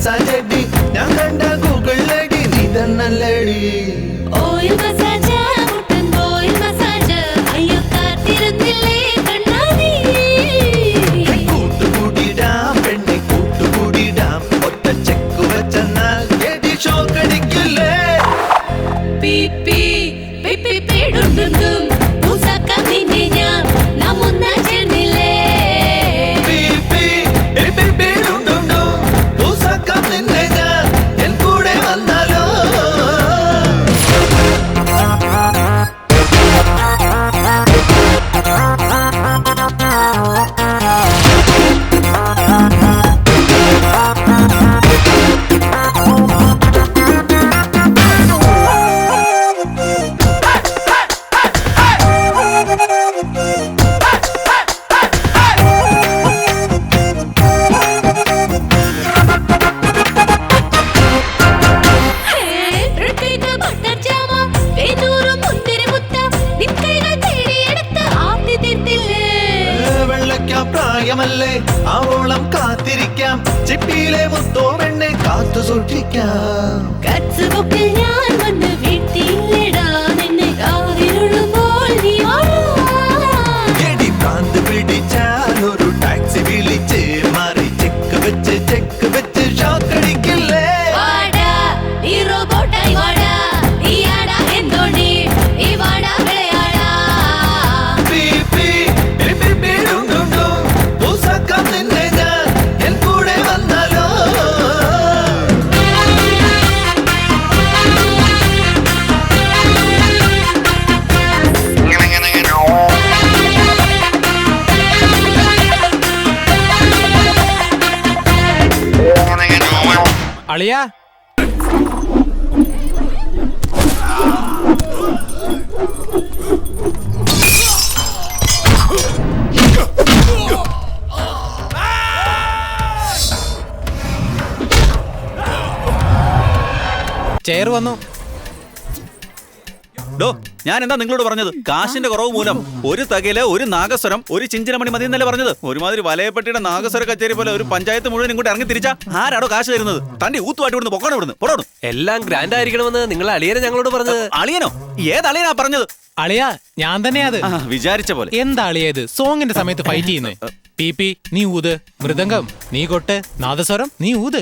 Massage അടി ഞാൻ കണ്ട ഗൂഗിളിലടി നീ തന്നല്ലടി ഓയിൽ മസാജ് മുട്ടൻ ഓയിൽ മസാജ് അയ്യോ കാത്തിരുന്നില്ലേ കണ്ണാടി കൂട്ടുകൂടിടാം പെണ്ണെ കൂട്ടുകൂടിടാം ഒറ്റ ചെക്ക് വെച്ചെന്നാൽ എടി ഷോക്കടിക്കില്ലേ പി പി പി പി പേടുണ്ടും പൂസാക്കാം നിന്നെ ഞാൻ നാമൊന്ന ചേർന്നില്ലേ പൂസാക്കാം നിന്നെ ഞാൻ എൻ കൂടെ വന്നാലോ പ്രായമല്ലേ ആവോളം കാത്തിരിക്കാം ചിപ്പിയിലെ മുത്തോ പെണ്ണെ കാത്തു സൂക്ഷിക്കാം ഞാൻ വന്ന് വീട്ടിലിടാ നിന്നെ കാതിരുള്ളുമ്പോൾ നീ എടി പ്രാന്ത് പിടിച്ചാൽ ഒരു ടാക്സി വിളിച്ച് മാറി ചെക്ക് വെച്ച് ഷോക്കടിക്കില്ലേ വാടാ ഈ റോബോട്ടായി വാടാ ഈ ആടാ എന്തോണി ഈ വാടാ വിളയാടാ പൂസാക്കാം നിന്നെ ഞാൻ എൻ കൂടെ വന്നാലോ അളിയാ ചെയർ വന്നു. ഞാൻ എന്താ നിങ്ങളോട് പറഞ്ഞത്? കാശിന്റെ കുറവ് മൂലം ഒരു തകയില് ഒരു നാഗസ്വരം ഒരു ചിഞ്ചിനമണി മതി എന്നല്ലേ പറഞ്ഞത്? ഒരുമാതിരി വലയപ്പെട്ടിയുടെ നാഗസ്വര കച്ചേരി പോലെ ഒരു പഞ്ചായത്ത് മുഴുവൻ ഇങ്ങോട്ട് ഇറങ്ങി തിരിച്ചാ ആരാടോ കാശ് തരുന്നത്? തന്റെ ഊത്തുമായിട്ട് ഇവിടുന്ന് പൊക്കണം ഇവിടുന്ന് പൊടോടും. എല്ലാം ഗ്രാൻഡ് ആയിരിക്കണമെന്ന് നിങ്ങൾ അളിയനെ ഞങ്ങളോട് പറഞ്ഞത്. അളിയനോ? ഏത് അളിയനാ പറഞ്ഞത്? അളിയാ ഞാൻ തന്നെയാ അത്. വിചാരിച്ച പോലെ. എന്താ അളിയത് സോങ്ങിന്റെ സമയത്ത് ഫൈറ്റ് ചെയ്യുന്നത്? പി പി നീ ഊത്, മൃദംഗം നീ കൊട്ട്, നാദസ്വരം നീ ഊത്.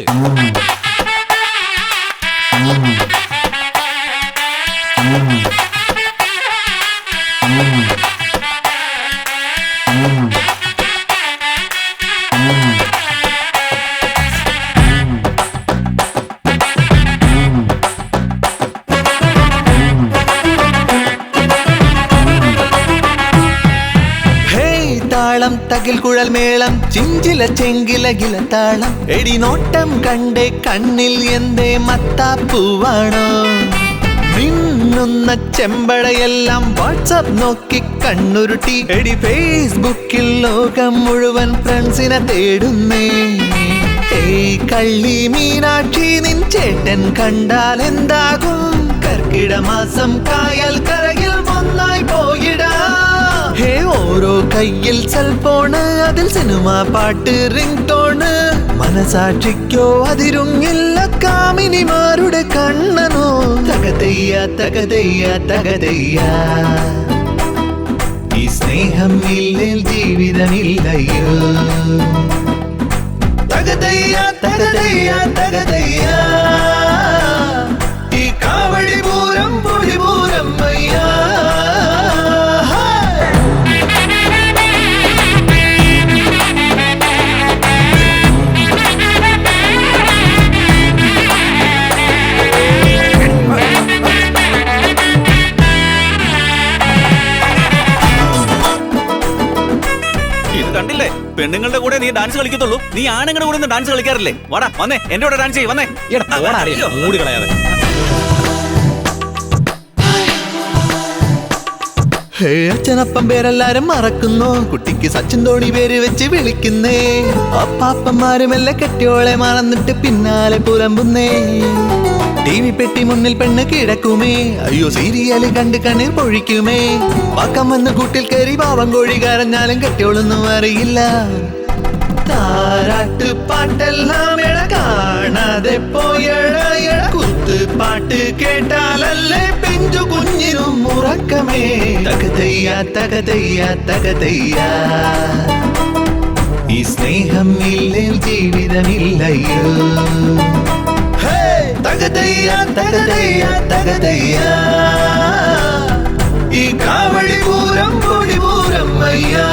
താളം തകിൽ കുഴൽ മേളം ചിഞ്ചില ചെങ്കില ഗില താളം എടി നോട്ടം കണ്ടേ കണ്ണിൽ എന്തേ മത്താപ്പൂവാണോ മിന്നുന്ന ചെമ്പടയെല്ലാം വാട്സാപ്പ് നോക്കി കണ്ണുരുട്ടി എടി ഫേസ്ബുക്കിൽ ലോകം മുഴുവൻ ഫ്രണ്ട്സിനെ തേടുന്നേ ഏയ് കള്ളി മീനാക്ഷി നിൻ ചേട്ടൻ കണ്ടാൽ എന്താകും കർക്കിടമാസം കായൽ കരയിൽ ഒന്നായി പോയിടാ ഹേ ഓരോ കയ്യിൽ സെൽഫോണ് അതിൽ സിനിമ പാട്ട് റിംഗ് ടോണ് മനസാക്ഷിക്കോ അതിരുങ്ങില്ല കാമിനിമാരുടെ കണ്ണനോ തകതയ്യ തകതയ്യ തകതയ്യ ഈ സ്നേഹം ഇല്ലേൽ ജീവിതമില്ലയോ തകതയ്യ തകതയ്യ തകതയ്യ ഈ കാവടി പൂരം പൊടി പൂരം അയ്യാ കണ്ടില്ലേ പെണ്ണുങ്ങളുടെ കൂടെ നീ ഡാൻസ് കളിക്കത്തുള്ളൂ. നീ ആണുങ്ങളുടെ കൂടെ ഡാൻസ് കളിക്കാറില്ലേ? വാടാ വന്നേ എന്റെ കൂടെ ഡാൻസ് ചെയ്യ് വന്നേ. മൂടി കളയാതെ. അച്ഛനപ്പം പേരെല്ലാരും മറക്കുന്നു കുട്ടിക്ക് സച്ചിൻ ധോണി പേര് വെച്ച് വിളിക്കുന്നേ അപ്പാപ്പന്മാരുമെല്ലാം കെട്ടിയോളെ മറന്നിട്ട് പിന്നാലെ പുലമ്പുന്നേ ടി വി പെട്ടി മുന്നിൽ പെണ്ണ് കിടക്കുമേ അയ്യോ സീരിയല് കണ്ട് കണ്ണീർ പൊഴിക്കുമേ പാക്കം വന്ന് കൂട്ടിൽ കയറി പാവം കോഴി കരഞ്ഞാലും കെട്ടിയോളൊന്നും അറിയില്ല താരാട്ട് പാട്ടെല്ലാം കാണാ മാറിപ്പോയഴ കുത്ത് പാട്ട് കേട്ടാലല്ലേ പിഞ്ചു കുഞ്ഞിനും ഉറക്കമേ തകതയ്യ തകതയ്യ തകതയ്യ ഈ സ്നേഹം ഇല്ലേൽ ജീവിതമില്ലയോ ഹേ തകതയ്യ തകതയ്യ തകതയ്യ ഈ കാവടി പൂരം കൊടി പൂരം അയ്യാ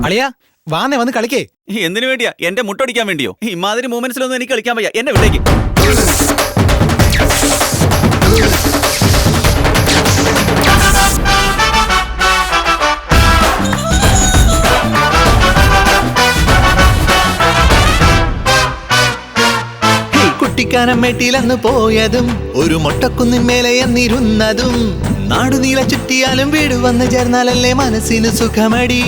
അളിയാ വാന്നേ വന്ന് കളിക്കേ. എന്തിനു വേണ്ടിയാ? എന്റെ മുട്ടടിക്കാൻ വേണ്ടിയോ? ഇമാതിരി മൂവ്മെന്റ്സിലൊന്നും എനിക്ക് കളിക്കാൻ വയ്യ. എന്നെ വിട്ടേക്ക്. കുട്ടിക്കാനമ്മേട്ടിലന്ന് പോയതും ഒരു മൊട്ടക്കുന്നിന്മേലെ എന്നിരുന്നതും നാടുനീള ചുറ്റിയാലും വീട് വന്ന് ചേർന്നാലല്ലേ മനസ്സിന് സുഖമടി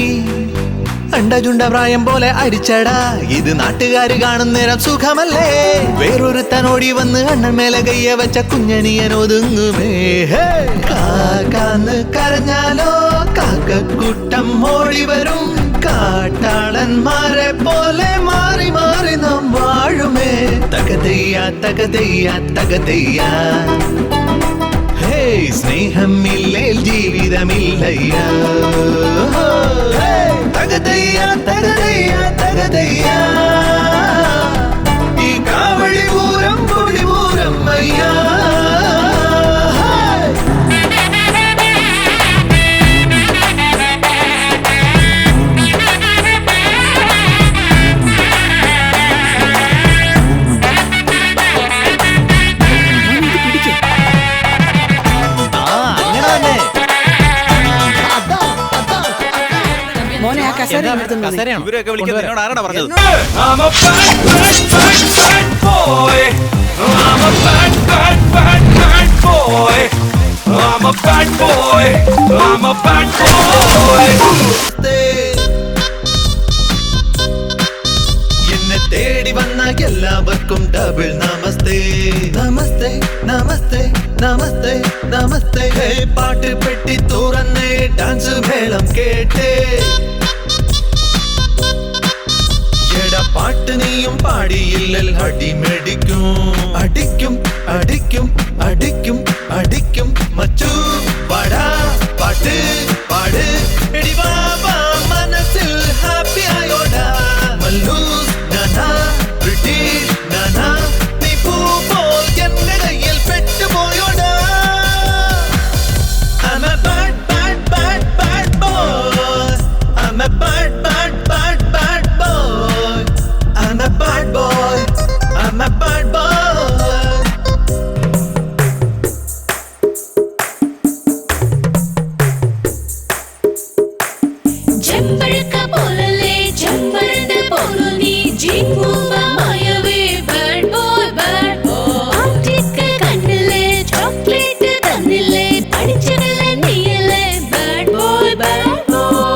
അണ്ടചുണ്ട പ്രായം പോലെ അടിച്ചടാ ഇത് നാട്ടുകാര് കാണുന്നേരം സുഖമല്ലേ വേറൊരു തനോടി വന്ന് അണ്ണൻ മേലെ കയ്യ വെച്ച കുഞ്ഞനിയൻ ഒതുങ്ങുമേ കാക്കാന്ന് കരഞ്ഞാലോ കാക്കക്കൂട്ടം ഓടി വരും കാട്ടാളന്മാരെ പോലെ മാറി മാറി നാം വാഴുമേ തകതയ്യ തകതയ്യ തകതയ്യ ഹേ സ്നേഹം ഇല്ലേൽ ജീവിതമില്ലയ്യ തകതയ്യ തകതയ്യ തകതയ്യ ഈ കാവടി പൂരം കൊടി പൂരം അയ്യാ കസേരയാണോ? ഇവരെയൊക്കെ വിളിക്കുന്നത് എന്നോട് ആരാടാ പറഞ്ഞത്? I'm a bad boy. I'm a bad boy. I'm a bad boy. I'm a bad boy. എന്നെ തേടി വന്ന എല്ലാവർക്കും ഡബിൾ നമസ്തേ നമസ്തേ നമസ്തേ നമസ്തേ നമസ്തേ ഹേ പാട്ട് പെട്ടി തുറന്നേ ഡാൻസ് മേളം കേട്ടേ പാട്ട് നീയും പാടിയില്ലൽ അടിമേടിക്കും അടിക്കും അടിക്കും അടിക്കും അടിക്കും മച്ചു പാടാ പാട്ട് പാട് എടിവാ മനസ്സിൽ ഹാപ്പി ആയോടാ മല്ലൂസ് നാനാ ബ്രിട്ടീഷ് നാനാ നീ പൂ പോൽ എന്റെ കയ്യിൽ പെട്ടുപോയോടാ I'm a bad bad bad bad boy I'm a bad bad bad bad boy I'm a bad boy. I'm a bad boy. ചെമ്പഴക്ക പോലല്ലേ ചെമ്പഴന്ത പോലു നീ ജിങ്ങുമ്പ മായവേ ബാഡ് ബോയ് ബാഡ് ബോയ് ആറ്റിക്ക് കണ്ടില്ലേ ചോക്ലേറ്റ് തന്നില്ലേ പഠിച്ചിടല്ലേ നീയല്ലേ ബാഡ് ബോയ് ബാഡ് ബോയ്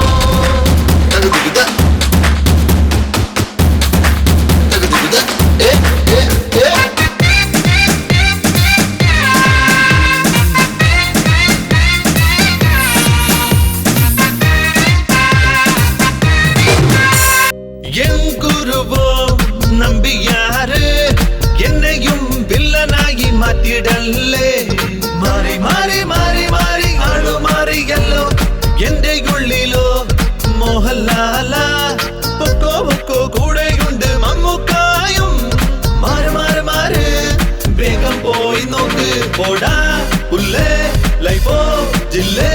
என் குருவோ நம்பியாரு என்னையும் வில்லனாகி மாத்திடல்லே മാറി മാറി മാറി മാറി ആളു മാറിയല്ലോ എന്റെ ഉള്ളിലോ മോഹൻലാല പൊക്കോ പൊക്കോ കൂടെയുണ്ട് മമ്മൂക്കായും മാറി മാറി മാറി വേഗം പോയി നോക്ക് പോടാ പുല്ലേ ലൈഫോ ജില്ലേ